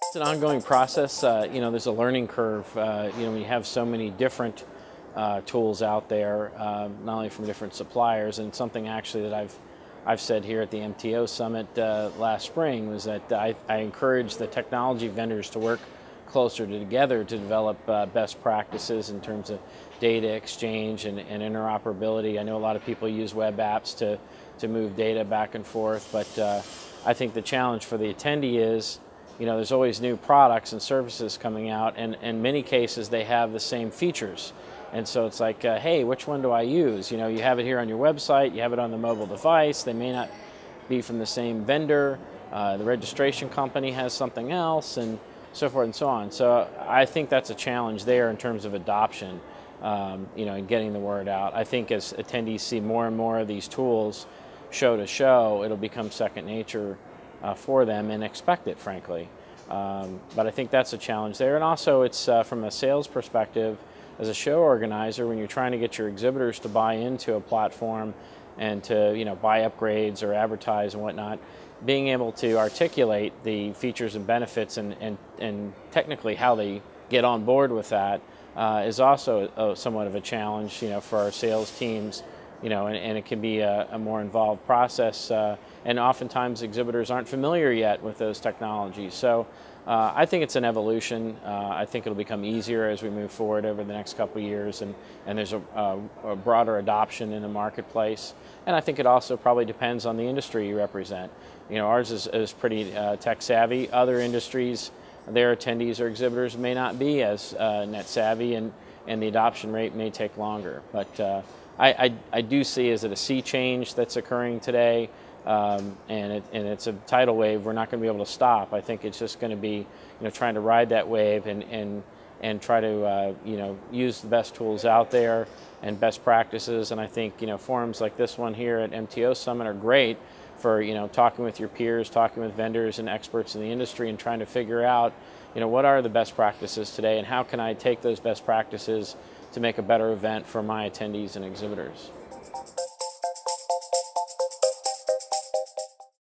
It's an ongoing process. There's a learning curve. We have so many different tools out there, not only from different suppliers, and something actually that I've said here at the MTO Summit last spring was that I encourage the technology vendors to work closer together to develop best practices in terms of data exchange and interoperability. I know a lot of people use web apps to move data back and forth, but I think the challenge for the attendee is, there's always new products and services coming out, and in many cases they have the same features. And so it's like, hey, which one do I use? You have it here on your website, you have it on the mobile device, they may not be from the same vendor, the registration company has something else, and so forth and so on. So I think that's a challenge there in terms of adoption, and getting the word out. I think as attendees see more and more of these tools show to show, it'll become second nature for them and expect it, frankly. But I think that's a challenge there. And also it's from a sales perspective, as a show organizer, when you're trying to get your exhibitors to buy into a platform and to buy upgrades or advertise and whatnot, being able to articulate the features and benefits and technically how they get on board with that is also somewhat of a challenge for our sales teams. And it can be a more involved process, and oftentimes exhibitors aren't familiar yet with those technologies. So I think it's an evolution. I think it'll become easier as we move forward over the next couple of years, and there's a broader adoption in the marketplace. And I think it also probably depends on the industry you represent. Ours is pretty tech savvy. Other industries, their attendees or exhibitors may not be as net savvy, and the adoption rate may take longer. But I do see as a sea change that's occurring today, and it's a tidal wave. We're not going to be able to stop. I think it's just going to be trying to ride that wave and try to use the best tools out there and best practices. And I think forums like this one here at MTO Summit are great for talking with your peers, talking with vendors and experts in the industry, and trying to figure out what are the best practices today, and how can I take those best practices to make a better event for my attendees and exhibitors.